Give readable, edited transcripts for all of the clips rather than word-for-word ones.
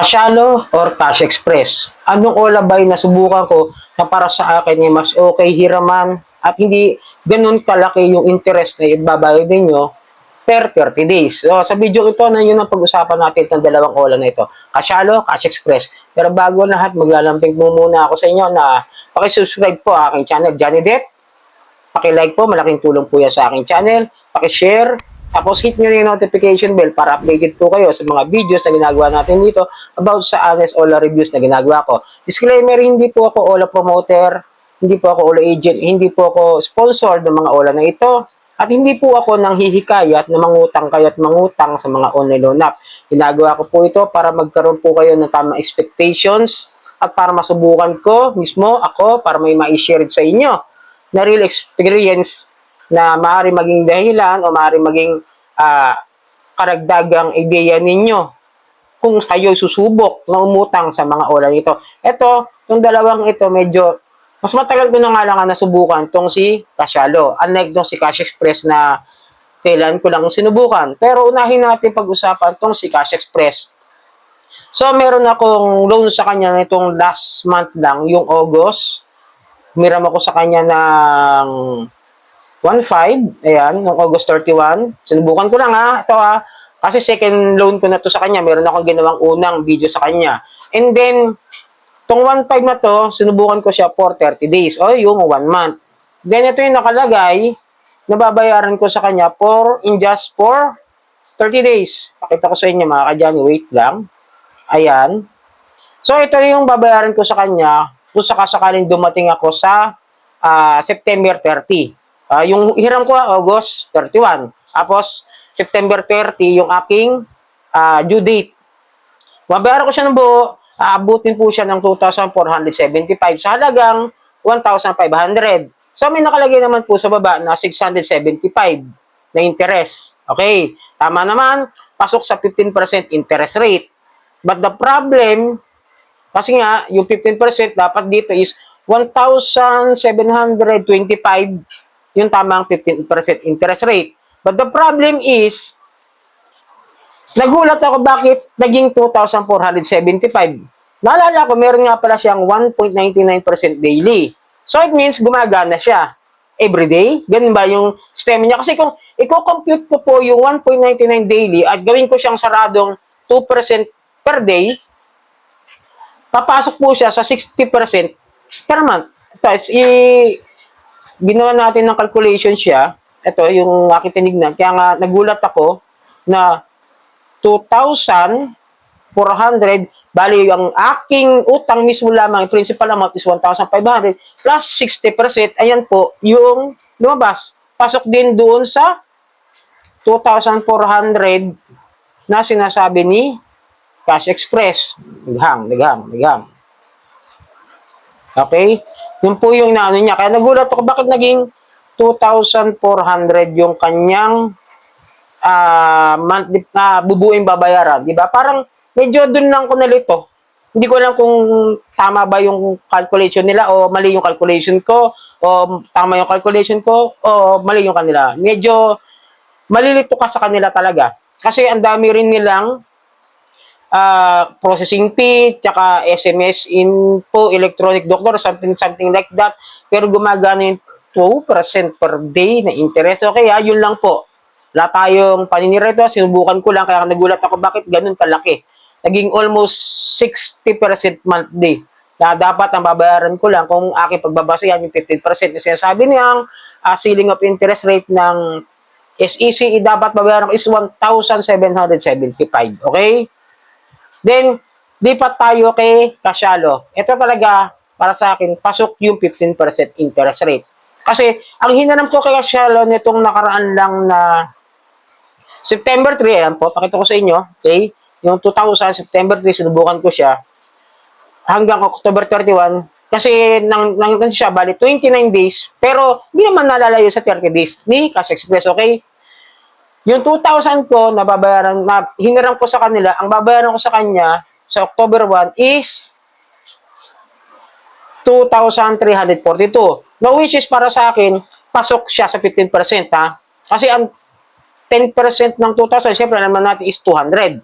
Cash-alo or Cash Express? Anong olabay na subukan ko na para sa akin ay mas okay hiraman at hindi ganun kalaki yung interest na ibabayad ninyo per 30 days. So, sa video ito na yun ang pag-usapan natin ng dalawang ola na ito. Cash-alo, Cash Express. Pero bago lahat, maglalamping mo muna ako sa inyo na pakisubscribe po aking channel, Johnny Depp. Paki-like po, malaking tulong po yan sa aking channel. Paki-share. Tapos hit nyo rin yung notification bell para updated po kayo sa mga videos na ginagawa natin dito about sa Honest Ola reviews na ginagawa ko. Disclaimer, hindi po ako Ola promoter, hindi po ako Ola agent, hindi po ako sponsor ng mga Ola na ito, at hindi po ako nang hihikayat na mangutang kayo at mangutang sa mga online loan app. Ginagawa ko po ito para magkaroon po kayo ng tamang expectations at para masubukan ko mismo ako para may ma-share sa inyo na real experience na maaari maging dahilan o maaari maging karagdagang ideya ninyo kung kayo susubok na umutang sa mga ola nito. Ito, itong dalawang ito, medyo mas matagal ko na nga lang nasubukan itong si Cash-alo. Unlike itong si Cash Express na kailan ko lang sinubukan. Pero unahin natin pag-usapan itong si Cash Express. So, meron akong loan sa kanya nitong last month lang, yung August. Humiram ako sa kanya ng 1.5, ayan, noong August 31. Sinubukan ko lang ito kasi second loan ko na to sa kanya. Meron akong ginawang unang video sa kanya. And then, itong 1.5 na to, sinubukan ko siya for 30 days o yung 1 month. Then, ito yung nakalagay, nababayaran ko sa kanya just for 30 days. Pakita ko sa inyo mga kadyani, wait lang. Ayan. So, ito yung babayaran ko sa kanya kung sakasakaling dumating ako sa September 30. Yung hiram ko August 31. Tapos, September 30, yung aking due date. Mabayaran ko siya ng buo, aabutin po siya ng 2,475 sa halagang 1,500. So, may nakalagay naman po sa baba na 675 na interest. Okay, tama naman, pasok sa 15% interest rate. But the problem, kasi nga, yung 15% dapat dito is 1,725 yung tamang 15% interest rate. But the problem is, nagulat ako bakit naging 2,475. Naalala ko, meron nga pala siyang 1.99% daily. So, it means gumagana siya everyday. Ganun ba yung sistema niya? Kasi kung i-compute ko po yung 1.99 daily at gawin ko siyang saradong 2% per day, papasok po siya sa 60% per month. Tapos, ginawa natin ng calculation siya. Ito, yung aking tinignan. Kaya nga, nagulat ako na 2,400, bali, ang aking utang mismo lamang, principal amount is 1,500 plus 60%, ayan po, yung lumabas. Pasok din doon sa 2,400 na sinasabi ni Cash Express. Naghang. Okay? Yun po yung naano niya. Kaya nagulat ako bakit naging 2,400 yung kanyang monthly bubuing babayaran. Diba? Parang medyo dun lang ko nalito. Hindi ko alam kung tama ba yung calculation nila o mali yung calculation ko o tama yung calculation ko o mali yung kanila. Medyo malilito ka sa kanila talaga. Kasi ang dami rin nilang processing fee, tsaka SMS info, electronic doctor, something like that. Pero gumagana yung 2% per day na interest. Okay yun lang po. Wala tayong paninira ito, sinubukan ko lang, kaya nagulat ako bakit ganun kalaki. Naging almost 60% monthly. Na dapat ang babayaran ko lang kung aking pagbabasehan yung 15%. Kasi sabi niyang ceiling of interest rate ng SEC, dapat babayaran ko is 1,775. Okay? Then, lipat tayo kay Cash-alo. Ito talaga, para sa akin, pasok yung 15% interest rate. Kasi, ang hinanam ko kay Cash-alo nitong nakaraan lang na September 3, ayan po, pakita ko sa inyo, okay? Yung 2000, September 3, sinubukan ko siya hanggang October 31, kasi nang siya, bali 29 days, pero hindi naman nalalayo sa 30 days ni Cash Express, okay? Yung 2,000 ko, nababayaran, hiniram ko sa kanila, ang babayaran ko sa kanya sa October 1 is 2,342. Now, which is para sa akin, pasok siya sa 15%, Kasi ang 10% ng 2,000, siyempre naman natin is 200.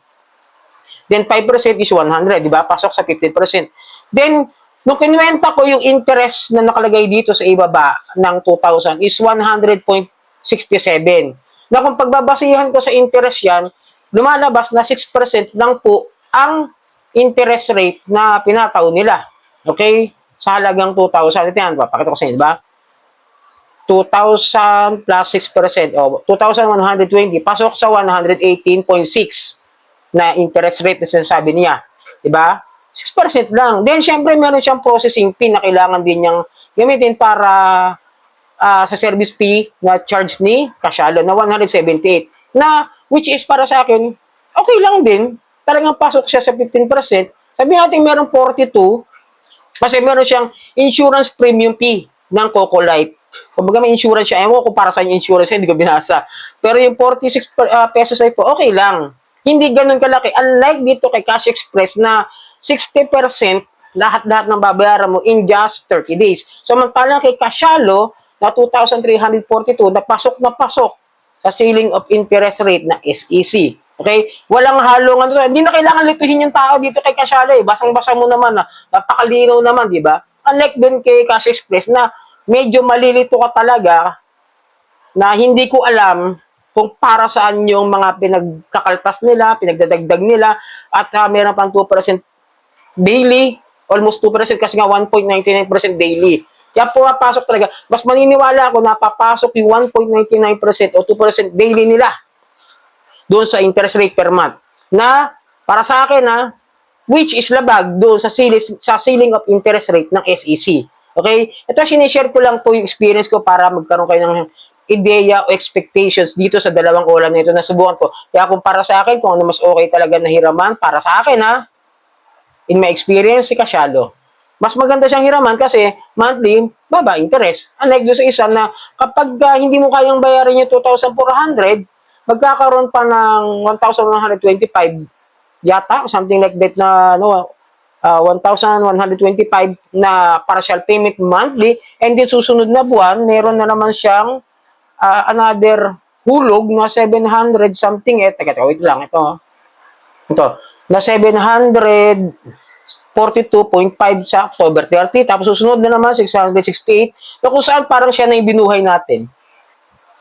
Then 5% is 100, di ba? Pasok sa 15%. Then, nung kinuwenta ko yung interest na nakalagay dito sa ibaba ng 2,000 is 100.67. Na kung pagbabasihan ko sa interest yan, lumalabas na 6% lang po ang interest rate na pinataw nila. Okay? Sa halagang 2,000. Ito yan, papakita ko sa inyo, di ba? 2,000 plus 6%, o 2,120, pasok sa 118.6 na interest rate na sinasabi niya. Diba? 6% lang. Then, syempre, meron siyang processing fee na kailangan din niyang gamitin para sa service fee na charge ni Casialo na 178. Na, which is para sa akin, okay lang din. Talagang pasok siya sa 15%. Sabi natin meron 42 kasi meron siyang insurance premium fee ng Coco Life. Kumbaga may insurance siya. Ewan ko para sa insurance, hindi ko binasa. Pero yung 46 pesos na ito, okay lang. Hindi ganun kalaki. Unlike dito kay Cash Express na 60% lahat-lahat ng babayaran mo in just 30 days. Samantalang kay Casialo na 2,342 na pasok sa ceiling of interest rate na SEC. Okay? Walang halong ano. Hindi na kailangan lituhin yung tao dito kay Casialo eh. Basang-basa mo naman na. Napakalinaw naman, di ba? Unlike dun kay Cash Express na medyo malilito ka talaga na hindi ko alam kung para saan yung mga pinagkakaltas nila, pinagdadagdag nila, at meron pang 2% daily, almost 2% kasi nga 1.99% daily. Kaya pumapasok talaga. Mas maniniwala ako na papasok yung 1.99% o 2% daily nila doon sa interest rate per month. Na, para sa akin which is labag doon sa ceiling of interest rate ng SEC. Okay? Ito, sinishare ko lang po yung experience ko para magkaroon kayo ng ideya o expectations dito sa dalawang ulam na ito na subukan ko. Kaya kung para sa akin, kung ano mas okay talaga na hiraman, para sa akin in my experience, si Casialo. Mas maganda siyang hiraman kasi monthly, baba interest. Unlike doon sa isa na kapag hindi mo kayang bayaran yung 2,400, magkakaroon pa ng 1,125 yata, something like that na 1,125 na partial payment monthly, and then susunod na buwan, meron na naman siyang another hulog na 700 something wait lang, ito na 742.5 sa October 30, tapos susunod na naman 668, so kung saan parang siya na yung binuhay natin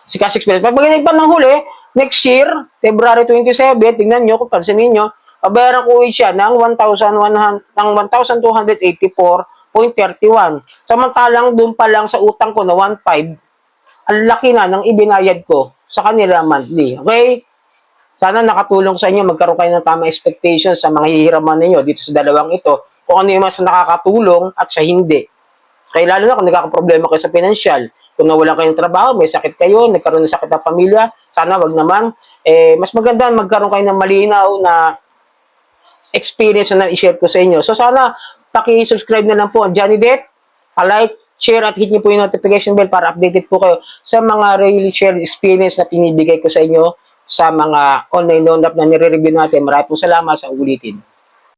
si Cash Express. Pag magaling pa ng huli next year, February 27, tingnan nyo, kung pansinin nyo, babayaran ko siya ng 1,284.31. Samantalang doon pa lang sa utang ko na 1,500, ang laki na ng ibinayad ko sa kanila monthly. Okay? Sana nakatulong sa inyo, magkaroon kayo ng tamang expectations sa mga hihiraman ninyo dito sa dalawang ito, kung ano yung mas nakakatulong at sa hindi. Kaya lalo na kung nagkakaproblema kayo sa financial, kung nawalan kayo ng trabaho, may sakit kayo, nagkaroon ng sakit ng pamilya, sana wag naman. Mas maganda magkaroon kayo ng malinaw na experience na i-share ko sa inyo. So sana, paki-subscribe na lang po ang Johnny Det, like, share at hit niyo po yung notification bell para updated po kayo sa mga really shared experience na pinibigay ko sa inyo sa mga online loan app na nire-review natin. Maraming salamat sa ulitin.